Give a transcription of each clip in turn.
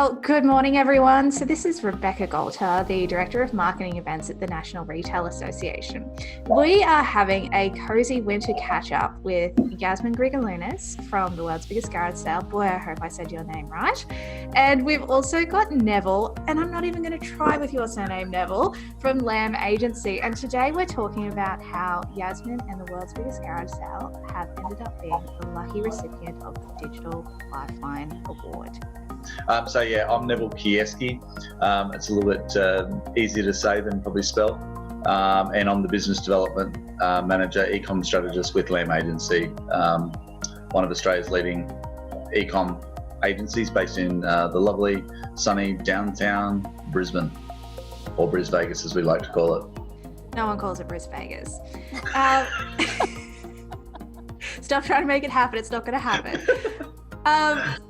Well, good morning, everyone. So this is Rebecca Goulter, the Director of Marketing Events at the National Retail Association. We are having a cozy winter catch-up with Yasmin Grigaliunas from the World's Biggest Carousel. Boy, I hope I said your name right. And we've also got Neville, and I'm not even going to try with your surname, Neville, from Lamb Agency. And today we're talking about how Yasmin and the World's Biggest Carousel have ended up being the lucky recipient of the Digital Lifeline Award. I'm Neville Kajewski. It's a little bit easier to say than probably spell. And I'm the Business Development Manager, eCom Strategist with Lamb Agency, one of Australia's leading eCom agencies based in the lovely, sunny downtown Brisbane, or Bris Vegas as we like to call it. No one calls it Bris Vegas. Stop trying to make it happen. It's not going to happen.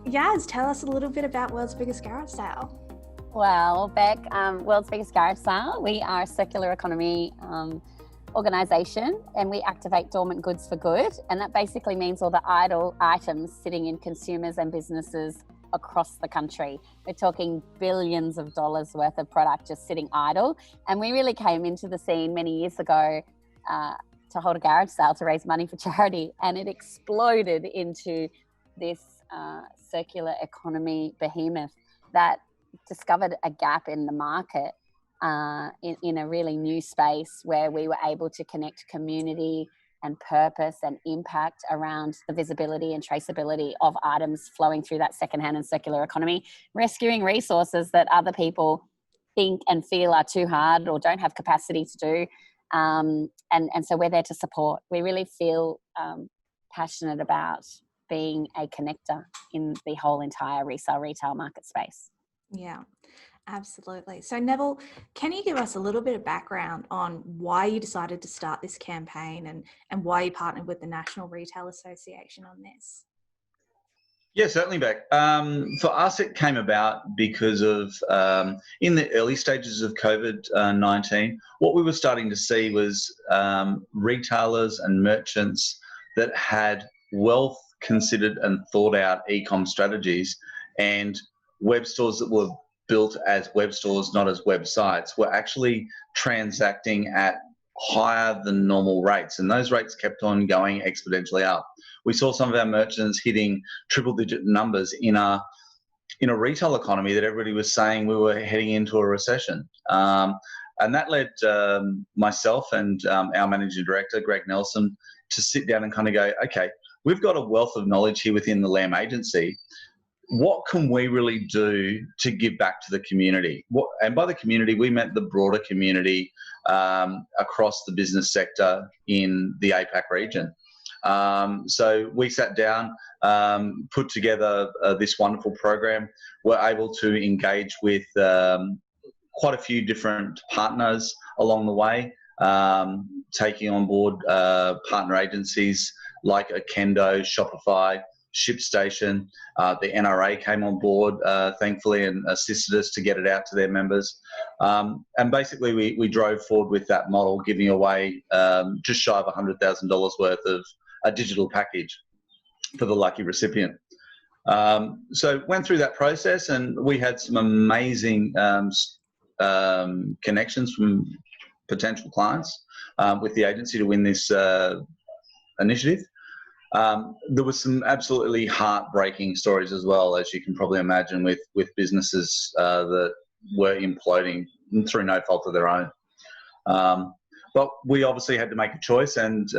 Yaz, tell us a little bit about World's Biggest Carousel. Well, Beck, World's Biggest Carousel, we are a circular economy organisation, and we activate dormant goods for good. And that basically means all the idle items sitting in consumers and businesses across the country. We're talking billions of dollars worth of product just sitting idle. And we really came into the scene many years ago to hold a garage sale to raise money for charity. And it exploded into this circular economy behemoth that discovered a gap in the market in a really new space where we were able to connect community and purpose and impact around the visibility and traceability of items flowing through that secondhand and circular economy, rescuing resources that other people think and feel are too hard or don't have capacity to do. And so we're there to support. We really feel passionate about being a connector in the whole entire retail market space. Yeah, absolutely. So Neville, can you give us a little bit of background on why you decided to start this campaign and why you partnered with the National Retail Association on this? Yeah, certainly, Beck. For us, it came about because of, in the early stages of COVID-19, what we were starting to see was retailers and merchants that had wealth considered and thought out e-com strategies, and web stores that were built as web stores, not as websites, were actually transacting at higher than normal rates, and those rates kept on going exponentially up. We saw some of our merchants hitting triple-digit numbers in a retail economy that everybody was saying we were heading into a recession. And that led myself and our managing director, Greg Nelson, to sit down and kind of go, okay, we've got a wealth of knowledge here within the Lamb Agency. What can we really do to give back to the community? And by the community, we meant the broader community across the business sector in the APAC region. So we sat down, put together this wonderful program. We're able to engage with quite a few different partners along the way, taking on board partner agencies like Akendo, Shopify, ShipStation. The NRA came on board, thankfully, and assisted us to get it out to their members. And basically, we drove forward with that model, giving away just shy of $100,000 worth of a digital package for the lucky recipient. So went through that process, and we had some amazing connections from potential clients with the agency to win this initiative. There were some absolutely heartbreaking stories as well, as you can probably imagine, with businesses that were imploding through no fault of their own. But we obviously had to make a choice, and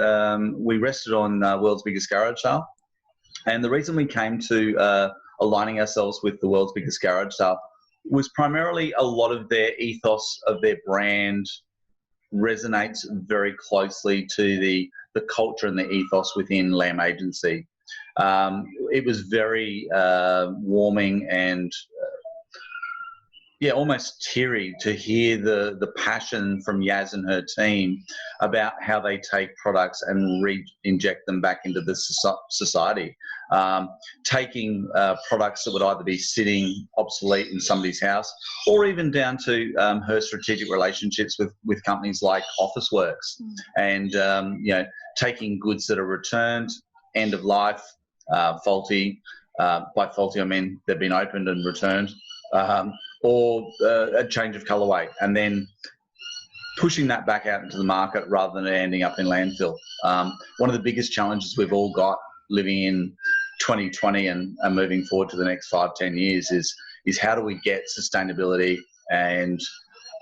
we rested on World's Biggest Carousel. And the reason we came to aligning ourselves with the World's Biggest Carousel was primarily a lot of their ethos of their brand resonates very closely to the culture and the ethos within Lamb Agency. It was very warming and almost teary to hear the passion from Yaz and her team about how they take products and re-inject them back into the society. Taking products that would either be sitting obsolete in somebody's house, or even down to her strategic relationships with companies like Officeworks, and taking goods that are returned, end of life, faulty. By faulty, I mean they've been opened and returned, or a change of colourway, and then pushing that back out into the market rather than it ending up in landfill. One of the biggest challenges we've all got living in 2020 and moving forward to the next 5-10 years is how do we get sustainability, and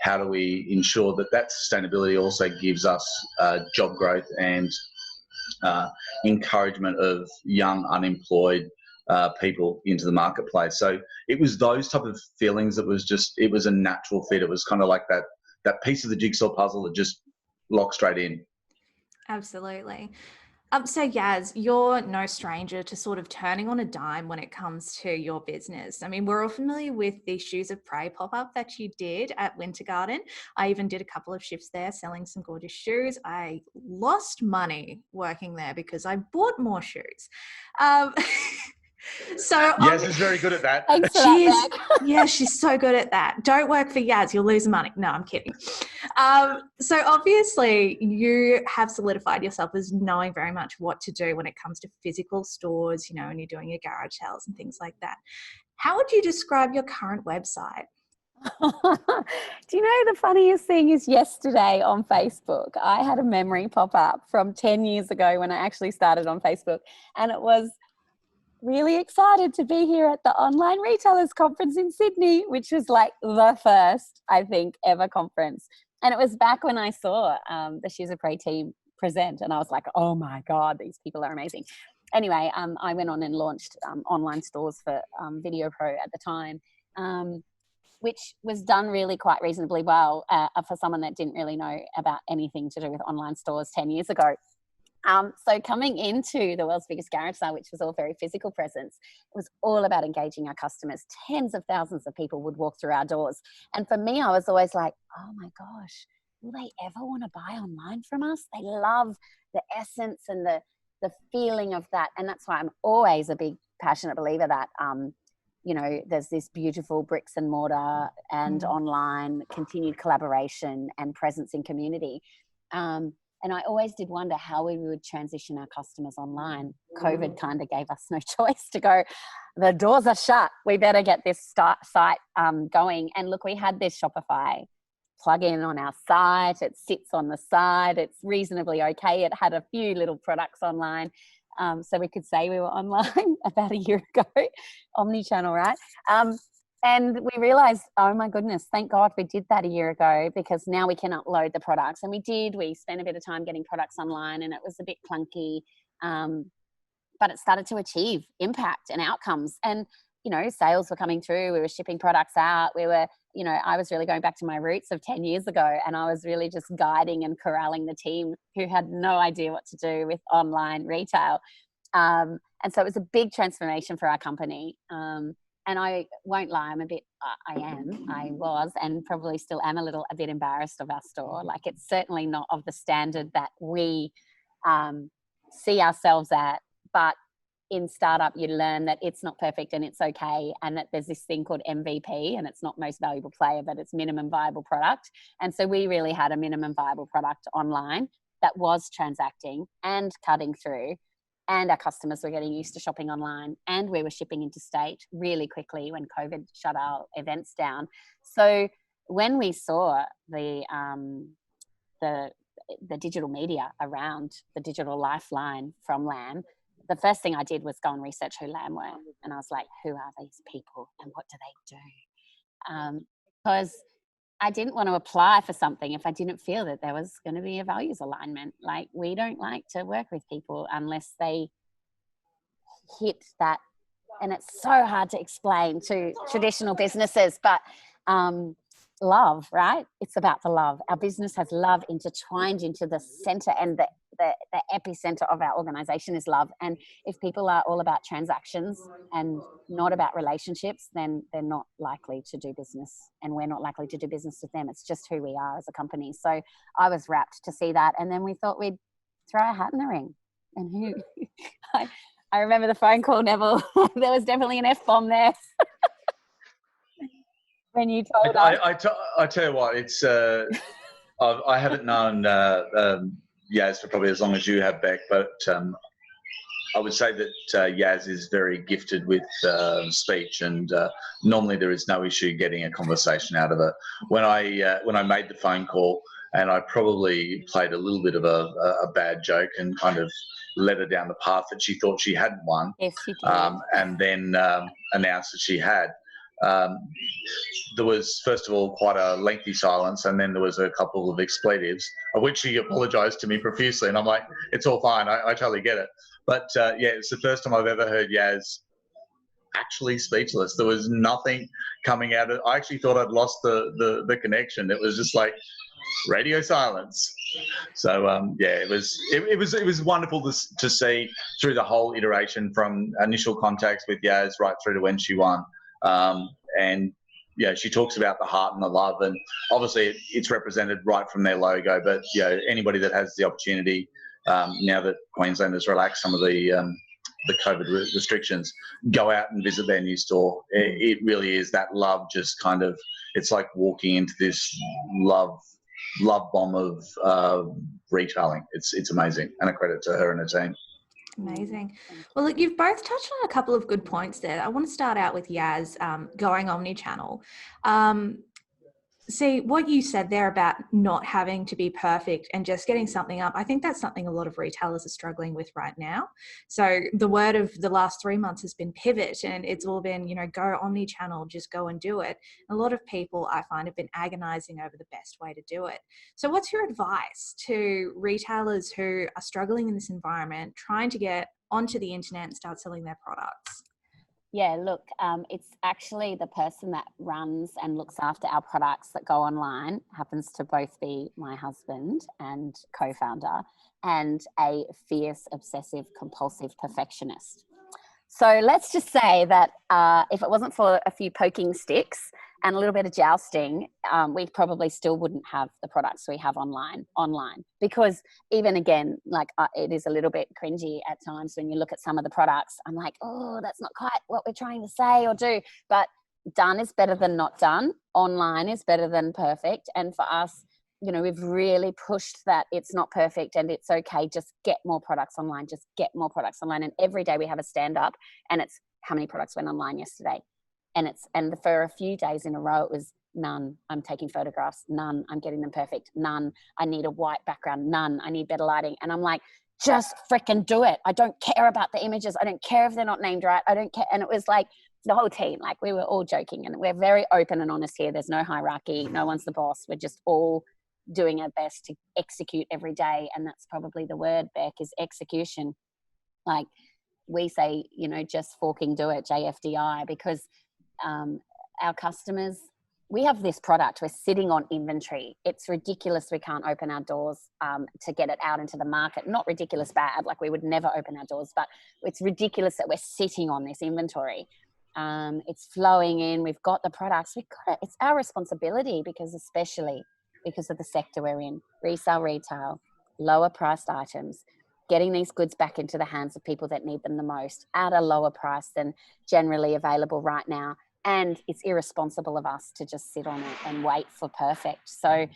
how do we ensure that sustainability also gives us job growth and encouragement of young unemployed people into the marketplace. So it was those type of feelings that it was a natural fit. It was kind of like that piece of the jigsaw puzzle that just locked straight in. Absolutely. So Yaz, you're no stranger to sort of turning on a dime when it comes to your business. I mean, we're all familiar with the Shoes of Prey pop-up that you did at Winter Garden. I even did a couple of shifts there selling some gorgeous shoes. I lost money working there because I bought more shoes. So Yaz is very good at that. She's so good at that. Don't work for Yaz, you'll lose money. No, I'm kidding. So obviously you have solidified yourself as knowing very much what to do when it comes to physical stores, you know, and you're doing your garage sales and things like that. How would you describe your current website? Do you know the funniest thing is yesterday on Facebook, I had a memory pop up from 10 years ago when I actually started on Facebook, and it was really excited to be here at the Online Retailers Conference in Sydney, which was like the first, I think, ever conference. And it was back when I saw the Shoes of Prey team present, and I was like, oh my God, these people are amazing. Anyway, I went on and launched online stores for Video Pro at the time, which was done really quite reasonably well for someone that didn't really know about anything to do with online stores 10 years ago. So coming into the World's Biggest Carousel, which was all very physical presence, it was all about engaging our customers. Tens of thousands of people would walk through our doors. And for me, I was always like, oh my gosh, will they ever want to buy online from us? They love the essence and the feeling of that. And that's why I'm always a big passionate believer that, you know, there's this beautiful bricks and mortar and online continued collaboration and presence in community. And I always did wonder how we would transition our customers online. COVID kind of gave us no choice to go, the doors are shut. We better get this site going. And look, we had this Shopify plugin on our site. It sits on the side. It's reasonably okay. It had a few little products online. So we could say we were online about a year ago, omnichannel, right? And we realized, oh my goodness, thank God we did that a year ago, because now we can upload the products. And we spent a bit of time getting products online, and it was a bit clunky, but it started to achieve impact and outcomes. And, you know, sales were coming through, we were shipping products out, I was really going back to my roots of 10 years ago, and I was really just guiding and corralling the team who had no idea what to do with online retail. And so it was a big transformation for our company. And I won't lie, I was, and probably still am a bit embarrassed of our store. Like, it's certainly not of the standard that we see ourselves at, but in startup, you learn that it's not perfect and it's okay. And that there's this thing called MVP, and it's not most valuable player, but it's minimum viable product. And so we really had a minimum viable product online that was transacting and cutting through. And our customers were getting used to shopping online, and we were shipping interstate really quickly when COVID shut our events down. So when we saw the digital media around the Digital Lifeline from LAM, the first thing I did was go and research who LAM were. And I was like, who are these people and what do they do? Because I didn't want to apply for something if I didn't feel that there was going to be a values alignment. Like, we don't like to work with people unless they hit that. And it's so hard to explain to traditional businesses, but love, right? It's about the love. Our business has love intertwined into the center, and the epicenter of our organization is love. And if people are all about transactions and not about relationships, then they're not likely to do business, and we're not likely to do business with them. It's just who we are as a company. So I was rapt to see that. And then we thought we'd throw our hat in the ring. And who I remember the phone call, Neville. There was definitely an F-bomb there. When you told us. I tell you what, it's I haven't known Yaz for probably as long as you have, Beck, but I would say that Yaz is very gifted with speech, and normally there is no issue getting a conversation out of her. When I made the phone call, and I probably played a little bit of a bad joke and kind of led her down the path that she thought she hadn't won, Yes, you did. and then announced that she had. There was, first of all, quite a lengthy silence, and then there was a couple of expletives, of which she apologised to me profusely, and I'm like, it's all fine, I totally get it. But yeah, it's the first time I've ever heard Yaz actually speechless. There was nothing coming out of it. I actually thought I'd lost the connection. It was just like radio silence. So yeah, it was wonderful to see through the whole iteration, from initial contacts with Yaz right through to when she won. And yeah, she talks about the heart and the love, and obviously it's represented right from their logo. But anybody that has the opportunity, now that Queensland has relaxed some of the COVID restrictions, go out and visit their new store. It really is that love. Just kind of, it's like walking into this love bomb of retailing. It's amazing, and a credit to her and her team. Amazing. Well, look, you've both touched on a couple of good points there. I want to start out with Yaz going omnichannel. See, what you said there about not having to be perfect and just getting something up, I think that's something a lot of retailers are struggling with right now. So the word of the last 3 months has been pivot, and it's all been, go omni-channel, just go and do it. A lot of people, I find, have been agonizing over the best way to do it. So what's your advice to retailers who are struggling in this environment, trying to get onto the internet and start selling their products? Yeah, look, it's actually the person that runs and looks after our products that go online happens to both be my husband and co-founder, and a fierce, obsessive, compulsive perfectionist. So let's just say that if it wasn't for a few poking sticks and a little bit of jousting, we probably still wouldn't have the products we have online. Because even again, like it is a little bit cringy at times when you look at some of the products. I'm like, oh, that's not quite what we're trying to say or do. But done is better than not done. Online is better than perfect. And for us, we've really pushed that it's not perfect and it's okay. Just get more products online. Just get more products online. And every day we have a stand up, and it's how many products went online yesterday. And for a few days in a row, it was none. I'm taking photographs. None. I'm getting them perfect. None. I need a white background. None. I need better lighting. And I'm like, just freaking do it. I don't care about the images. I don't care if they're not named right. I don't care. And it was like the whole team, like we were all joking, and we're very open and honest here. There's no hierarchy. No one's the boss. We're just all doing our best to execute every day. And that's probably the word, Beck, is execution. Like we say, just fucking do it, JFDI, because our customers, we have this product, we're sitting on inventory. It's ridiculous we can't open our doors to get it out into the market. Not ridiculous bad, like we would never open our doors, but it's ridiculous that we're sitting on this inventory. It's flowing in, we've got the products, we've got it. It's our responsibility, because especially because of the sector we're in, resale retail, lower priced items, getting these goods back into the hands of people that need them the most at a lower price than generally available right now. And it's irresponsible of us to just sit on it and wait for perfect. So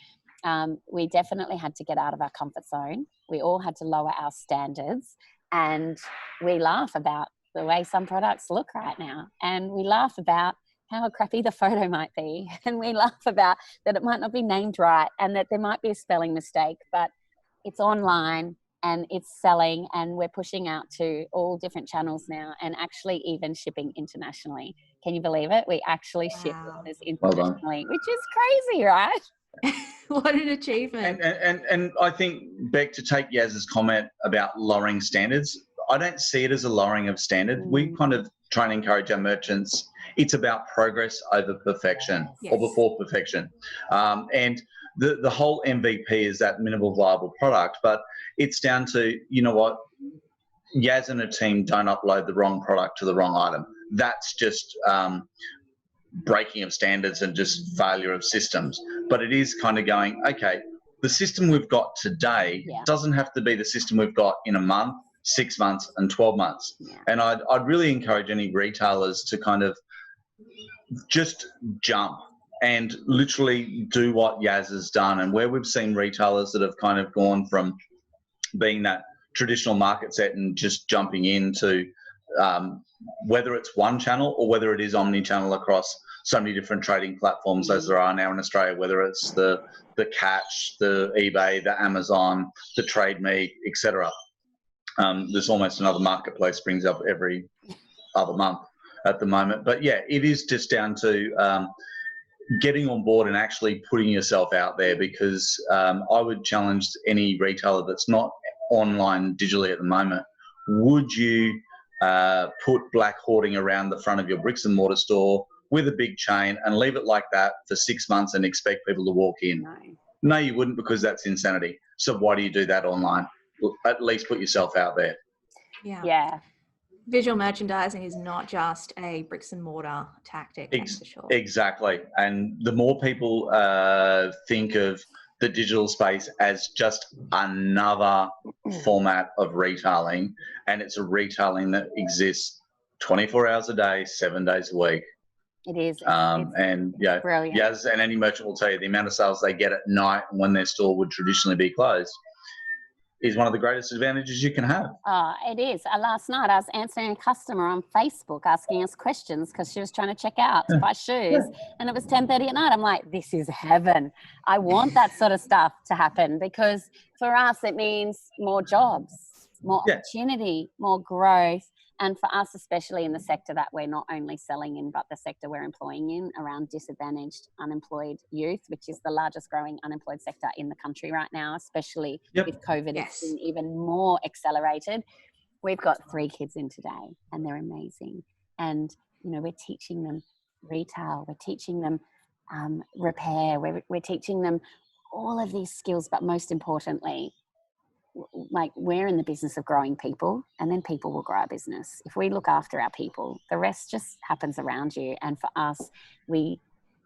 we definitely had to get out of our comfort zone. We all had to lower our standards, and we laugh about the way some products look right now. And we laugh about how crappy the photo might be. And we laugh about that it might not be named right and that there might be a spelling mistake, but it's online and it's selling, and we're pushing out to all different channels now, and actually even shipping internationally. Can you believe it? We actually ship this internationally, which is crazy, right? What an achievement. And I think, Beck, to take Yaz's comment about lowering standards, I don't see it as a lowering of standard. We kind of try and encourage our merchants. It's about progress over perfection, or before perfection. And the whole MVP is that minimal viable product, but it's down to, what, Yaz and her team don't upload the wrong product to the wrong item. That's just breaking of standards and just failure of systems. But it is kind of going, okay, the system we've got today doesn't have to be the system we've got in a month, 6 months and 12 months. And I'd really encourage any retailers to kind of just jump and literally do what Yaz has done. And where we've seen retailers that have kind of gone from being that traditional market set and just jumping into whether it's one channel or whether it is omni-channel across so many different trading platforms as there are now in Australia, whether it's the Catch, the eBay, the Amazon, the Trade Me, etc. There's almost another marketplace springs up every other month at the moment. But yeah, it is just down to getting on board and actually putting yourself out there, because I would challenge any retailer that's not online digitally at the moment. Would you put black hoarding around the front of your bricks and mortar store with a big chain and leave it like that for 6 months and expect people to walk in? No, you wouldn't, because that's insanity. So why do you do that online? At least put yourself out there. Yeah. Visual merchandising is not just a bricks and mortar tactic, that's for sure. Exactly. And the more people think of the digital space as just another format of retailing, and it's a retailing that exists 24 hours a day, 7 days a week. It is. And yeah, brilliant. Yas and any merchant will tell you the amount of sales they get at night when their store would traditionally be closed is one of the greatest advantages you can have. It is. Last night I was answering a customer on Facebook asking us questions because she was trying to check out to buy shoes, and it was 10:30 at night. I'm like, this is heaven. I want that sort of stuff to happen, because for us it means more jobs, more opportunity, more growth. And for us, especially in the sector that we're not only selling in, but the sector we're employing in, around disadvantaged, unemployed youth, which is the largest growing unemployed sector in the country right now, especially with COVID, it's been even more accelerated. We've got 3 kids in today, and they're amazing. And, you know, we're teaching them retail, we're teaching them repair, we're teaching them all of these skills, but most importantly, like, we're in the business of growing people, and then people will grow our business. If we look after our people, the rest just happens around you. And for us, we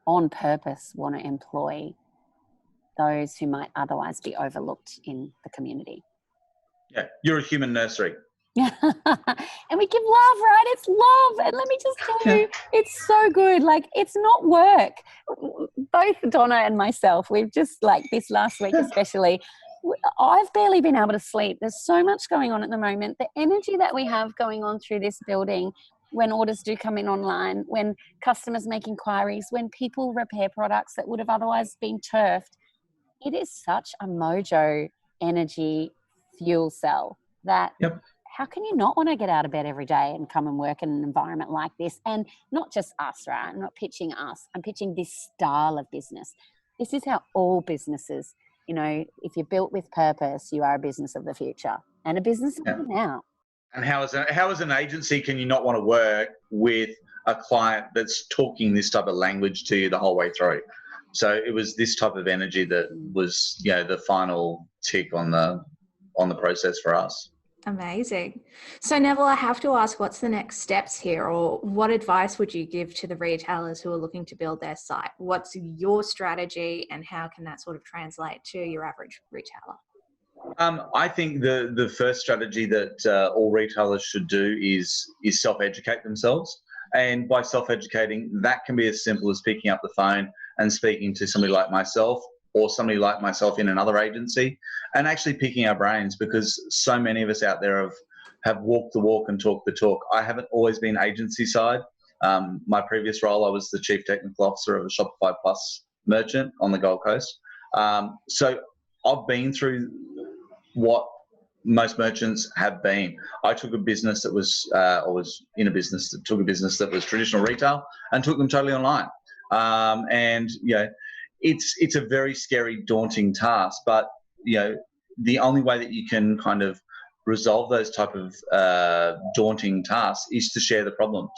on purpose want to employ those who might otherwise be overlooked in the community. Yeah, you're a human nursery. And we give love, right? It's love. And let me just tell you, it's so good. Like, it's not work. Both Donna and myself, we've just, like, this last week especially, I've barely been able to sleep. There's so much going on at the moment. The energy that we have going on through this building, when orders do come in online, when customers make inquiries, when people repair products that would have otherwise been turfed, it is such a mojo energy fuel cell that how can you not want to get out of bed every day and come and work in an environment like this? And not just us, right? I'm not pitching us. I'm pitching this style of business. This is how all businesses, you know, if you're built with purpose, you are a business of the future and a business of now. And how as an agency can you not want to work with a client that's talking this type of language to you the whole way through? So it was this type of energy that was, you know, the final tick on the process for us. Amazing. So Neville, I have to ask, what's the next steps here, or what advice would you give to the retailers who are looking to build their site? What's your strategy, and how can that sort of translate to your average retailer? I think the first strategy that all retailers should do is self-educate themselves. And by self-educating, that can be as simple as picking up the phone and speaking to somebody like myself, or somebody like myself in another agency, and actually picking our brains, because so many of us out there have walked the walk and talked the talk. I haven't always been agency side. My previous role, I was the Chief Technical Officer of a Shopify Plus merchant on the Gold Coast. So I've been through what most merchants have been. I took a business that was, took a business that was traditional retail and took them totally online. And, you know, it's a very scary, daunting task, but, you know, the only way that you can kind of resolve those type of daunting tasks is to share the problems.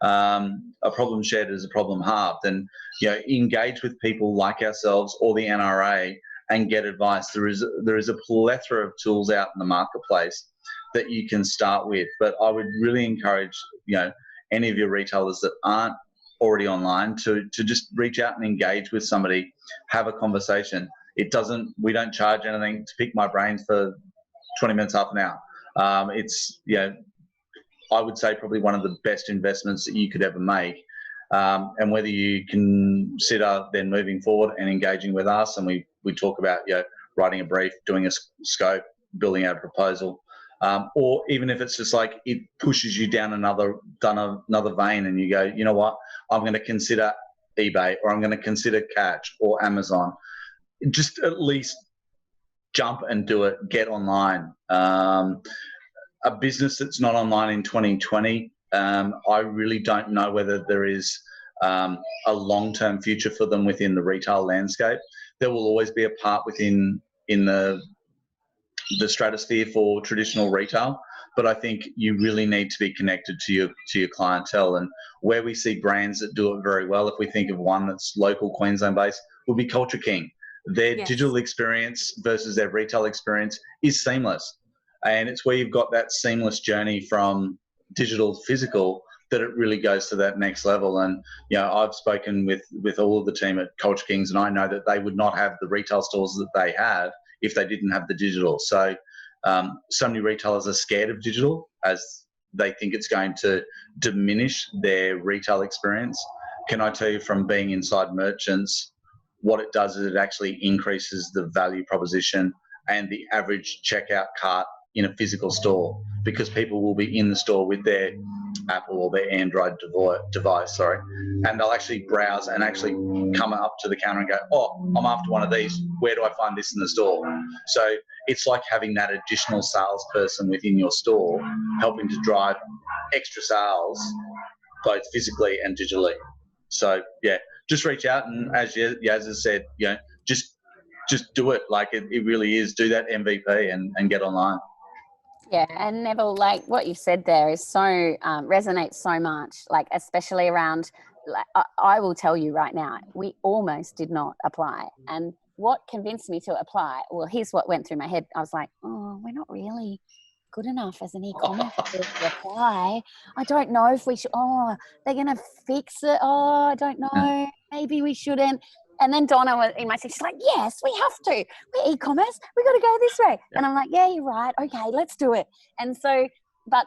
A problem shared is a problem halved, and, you know, engage with people like ourselves or the NRA and get advice. There is a plethora of tools out in the marketplace that you can start with, but I would really encourage, you know, any of your retailers that aren't already online to just reach out and engage with somebody, have a conversation. We don't charge anything to pick my brains for 20 minutes, half an hour. It's, you know, I would say probably one of the best investments that you could ever make. And whether you consider then moving forward and engaging with us, and we talk about, you know, writing a brief, doing a scope, building out a proposal, or even if it's just like it pushes you down another vein and you go, you know what, I'm going to consider eBay, or I'm going to consider Catch or Amazon. Just at least jump and do it, get online. A business that's not online in 2020, I really don't know whether there is a long-term future for them within the retail landscape. There will always be a part in the stratosphere for traditional retail, but I think you really need to be connected to your clientele. And where we see brands that do it very well, if we think of one that's local Queensland based, would be Culture King. Their digital experience versus their retail experience is seamless. And it's where you've got that seamless journey from digital to physical that it really goes to that next level. And, you know, I've spoken with all of the team at Culture Kings, and I know that they would not have the retail stores that they have if they didn't have the digital. So so many retailers are scared of digital as they think it's going to diminish their retail experience. Can I tell you from being inside merchants, what it does is it actually increases the value proposition and the average checkout cart in a physical store, because people will be in the store with their Apple or their Android device, and they'll actually browse and actually come up to the counter and go, oh, I'm after one of these. Where do I find this in the store? So it's like having that additional salesperson within your store helping to drive extra sales, both physically and digitally. So, yeah, just reach out, and as Yaz has said, you know, just do it. Like it really is. Do that MVP and get online. Yeah, and Neville, like what you said there is so resonates so much, like especially around, like, I will tell you right now, we almost did not apply. And what convinced me to apply, well, here's what went through my head. I was like, oh, we're not really good enough as an e-commerce to apply. I don't know if we should, they're going to fix it. Oh, I don't know. Maybe we shouldn't. And then Donna was in my seat. She's like, yes, we have to. We're e-commerce. We got to go this way. And I'm like, yeah, you're right. Okay, let's do it. And so, but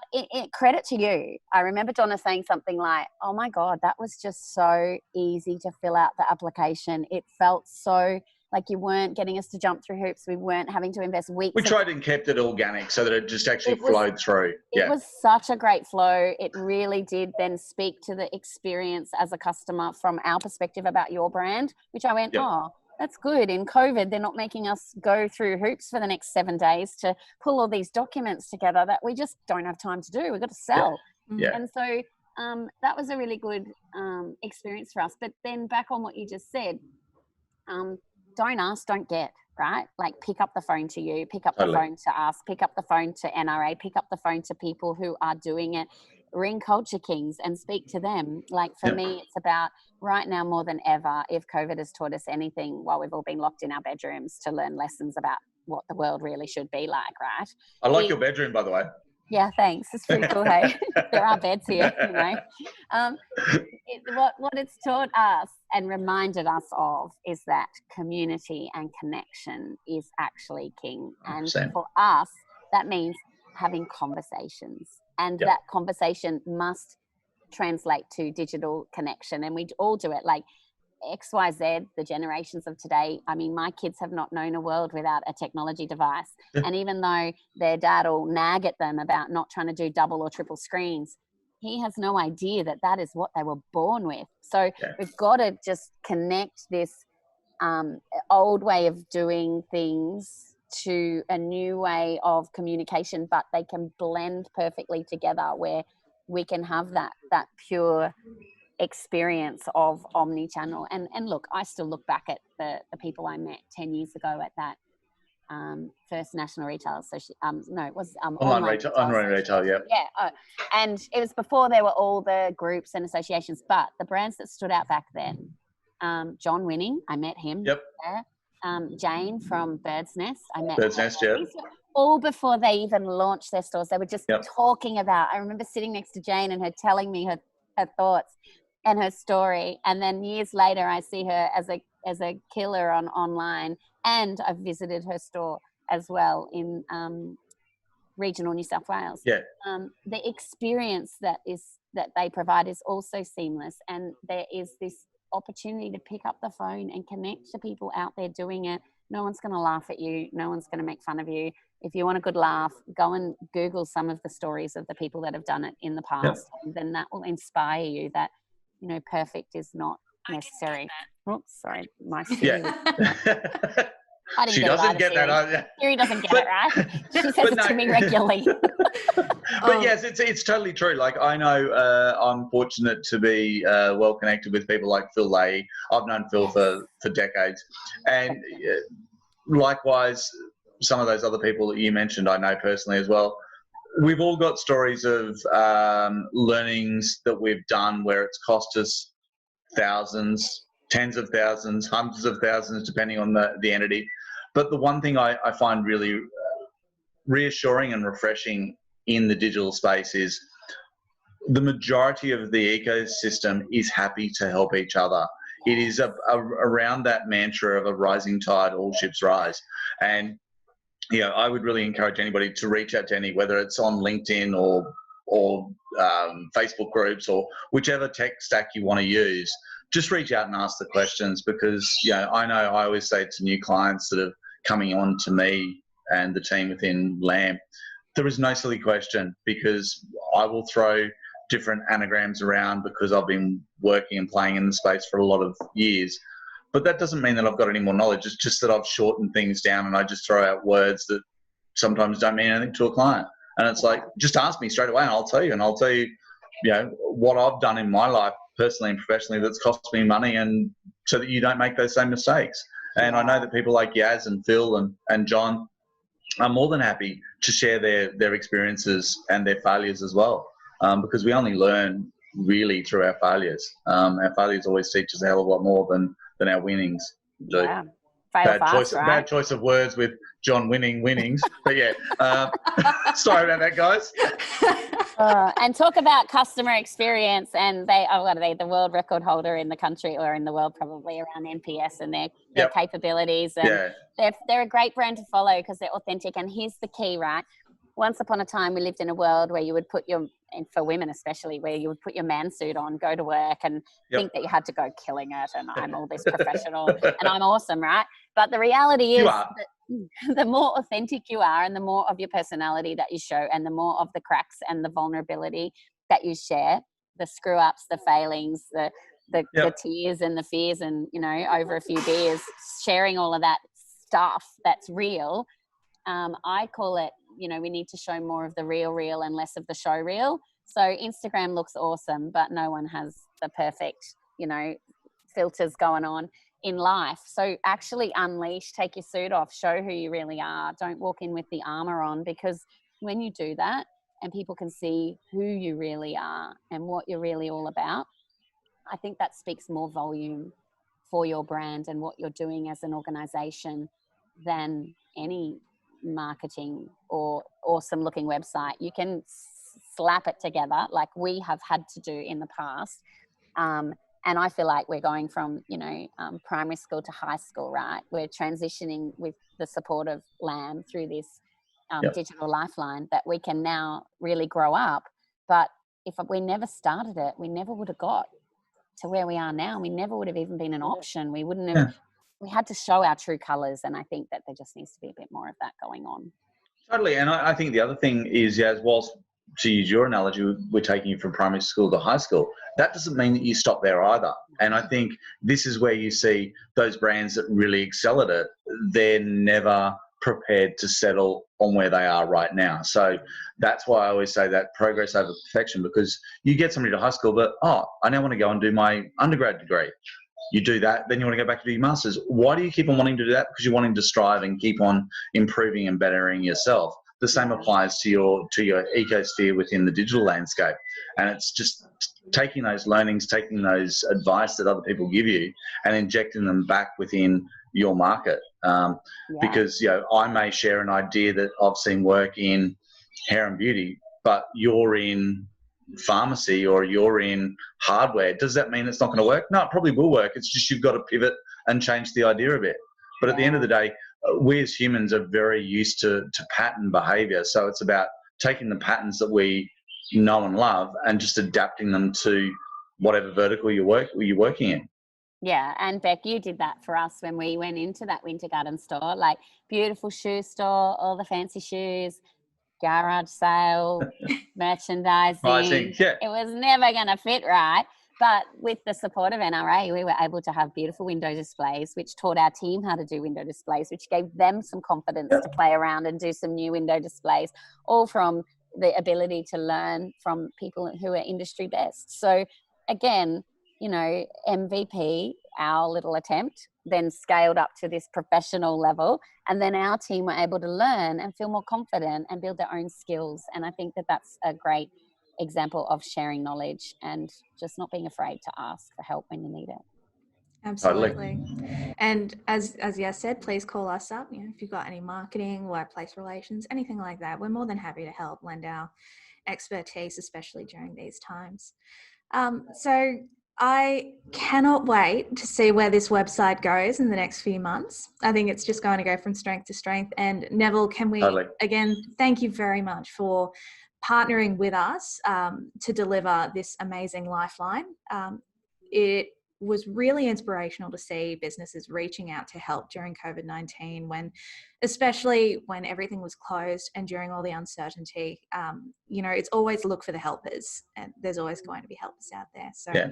credit to you. I remember Donna saying something like, oh my God, that was just so easy to fill out the application. It felt so like you weren't getting us to jump through hoops. We weren't having to invest weeks. We tried and kept it organic so that it just actually flowed through. It was such a great flow. It really did then speak to the experience as a customer from our perspective about your brand, which I went, oh, that's good. In COVID, they're not making us go through hoops for the next 7 days to pull all these documents together that we just don't have time to do. We've got to sell. Yeah. And so that was a really good experience for us. But then back on what you just said, don't ask, don't get, right? Like pick up the phone to you, pick up the phone to us, pick up the phone to NRA, pick up the phone to people who are doing it, ring Culture Kings and speak to them. Like for me, it's about right now more than ever, if COVID has taught us anything while we've all been locked in our bedrooms to learn lessons about what the world really should be like, right? I like your bedroom, by the way. Yeah, thanks. It's pretty cool, hey? There are beds here, you know. What it's taught us and reminded us of is that community and connection is actually king. And for us, that means having conversations. And that conversation must translate to digital connection. And we all do it. Like XYZ, the generations of today, I mean, my kids have not known a world without a technology device. And even though their dad will nag at them about not trying to do double or triple screens, he has no idea that that is what they were born with. So we've got to just connect this old way of doing things to a new way of communication, but they can blend perfectly together where we can have that pure experience of omnichannel. And look, I still look back at the people I met 10 years ago at that first national retail association. No, it was online retail. And it was before there were all the groups and associations, but the brands that stood out back then, John Winning, I met him there. Jane from Bird's Nest, I met Bird's Nest, all before they even launched their stores. They were just talking about, I remember sitting next to Jane and her telling me her thoughts and her story. And then years later, I see her as a killer online. And I've visited her store as well in regional New South Wales. The experience that they provide is also seamless. And there is this opportunity to pick up the phone and connect to people out there doing it. No one's going to laugh at you. No one's going to make fun of you. if you want a good laugh, go and Google some of the stories of the people that have done it in the past. And then that will inspire you that, you know, perfect is not necessary. Oops, sorry, my Siri. I didn't She get doesn't it get either, that Siri. either. Siri doesn't get it, right? She says it to me regularly. But yes, it's totally true. Like, I know I'm fortunate to be well connected with people like Phil Lay. I've known Phil for decades. And likewise, some of those other people that you mentioned, I know personally as well. We've all got stories of learnings that we've done where it's cost us thousands, tens of thousands, hundreds of thousands, depending on the entity. But the one thing I find really reassuring and refreshing in the digital space is the majority of the ecosystem is happy to help each other. It is around that mantra of a rising tide, all ships rise. And I would really encourage anybody to reach out to whether it's on LinkedIn or Facebook groups or whichever tech stack you want to use. Just reach out and ask the questions, because I know I always say to new clients that are coming on to me and the team within LAM, there is no silly question, because I will throw different anagrams around because I've been working and playing in the space for a lot of years. But that doesn't mean that I've got any more knowledge. It's just that I've shortened things down and I just throw out words that sometimes don't mean anything to a client. And it's like, just ask me straight away and I'll tell you. And I'll tell you, what I've done in my life personally and professionally that's cost me money, and so that you don't make those same mistakes. And I know that people like Yaz and Phil and John are more than happy to share their experiences and their failures as well, because we only learn really through our failures. Our failures always teach us a hell of a lot more than our winnings do. Yeah. Bad choice of words with John winnings. But yeah, sorry about that, guys. And talk about customer experience, and they are the world record holder in the country, or in the world probably, around NPS and their capabilities. And they're a great brand to follow because they're authentic. And here's the key, right? Once upon a time, we lived in a world where you would put and for women especially, where you would put your man suit on, go to work, and think that you had to go killing it, and I'm all this professional and I'm awesome, right? But the reality is that the more authentic you are, and the more of your personality that you show, and the more of the cracks and the vulnerability that you share, the screw ups, the failings, the tears and the fears, and over a few beers, sharing all of that stuff that's real. I call it, we need to show more of the real and less of the show reel. So Instagram looks awesome, but no one has the perfect, filters going on in life. So actually unleash, take your suit off, show who you really are. Don't walk in with the armor on, because when you do that and people can see who you really are and what you're really all about, I think that speaks more volume for your brand and what you're doing as an organization than any marketing or awesome looking website. You can slap it together like we have had to do in the past. And I feel like we're going from, primary school to high school, right? We're transitioning with the support of LAM through this Digital Lifeline, that we can now really grow up. But if we never started it, we never would have got to where we are now. We never would have even been an option. We wouldn't have, we had to show our true colours. And I think that there just needs to be a bit more of that going on. Totally. And I think the other thing is, whilst, to use your analogy, we're taking you from primary school to high school, that doesn't mean that you stop there either. And I think this is where you see those brands that really excel at it, they're never prepared to settle on where they are right now. So that's why I always say that progress over perfection, because you get somebody to high school, but, I now want to go and do my undergrad degree. You do that, then you want to go back to do your master's. Why do you keep on wanting to do that? Because you're wanting to strive and keep on improving and bettering yourself. The same applies to your ecosphere within the digital landscape. And it's just taking those learnings, taking those advice that other people give you and injecting them back within your market. Because, I may share an idea that I've seen work in hair and beauty, but you're in pharmacy or you're in hardware. Does that mean it's not going to work? No, it probably will work. It's just you've got to pivot and change the idea a bit. But at the end of the day, we as humans are very used to pattern behaviour. So it's about taking the patterns that we know and love and just adapting them to whatever vertical you're working in. Yeah, and Beck, you did that for us when we went into that Winter Garden store, like beautiful shoe store, all the fancy shoes, garage sale, merchandising. Yeah. It was never going to fit right. But with the support of NRA, we were able to have beautiful window displays, which taught our team how to do window displays, which gave them some confidence to play around and do some new window displays, all from the ability to learn from people who are industry best. So again, you know, MVP, our little attempt, then scaled up to this professional level. And then our team were able to learn and feel more confident and build their own skills. And I think that that's a great example of sharing knowledge and just not being afraid to ask for help when you need it. Absolutely. And as Yas said, please call us up. You know, if you've got any marketing, workplace relations, anything like that, we're more than happy to help, lend our expertise, especially during these times. So I cannot wait to see where this website goes in the next few months. I think it's just going to go from strength to strength. And Neville, can we again thank you very much for partnering with us to deliver this amazing lifeline. It was really inspirational to see businesses reaching out to help during COVID-19, especially when everything was closed and during all the uncertainty. You know, it's always look for the helpers, and there's always going to be helpers out there. So yeah,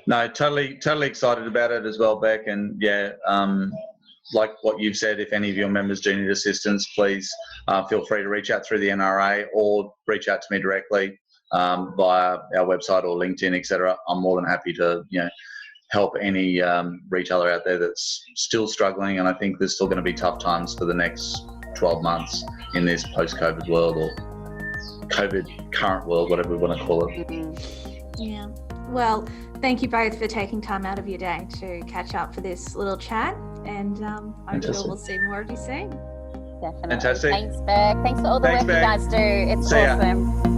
no, totally excited about it as well, Beck. And yeah, like what you've said, if any of your members do need assistance, please feel free to reach out through the NRA or reach out to me directly via our website or LinkedIn, etc. I'm more than happy to, you know, help any retailer out there that's still struggling. And I think there's still going to be tough times for the next 12 months in this post-COVID world, or COVID current world, whatever we want to call it. Yeah. Well, thank you both for taking time out of your day to catch up for this little chat, and I'm sure we'll see more of you soon. Definitely. Fantastic. Thanks, Beck. Thanks for all the work you guys do. It's awesome.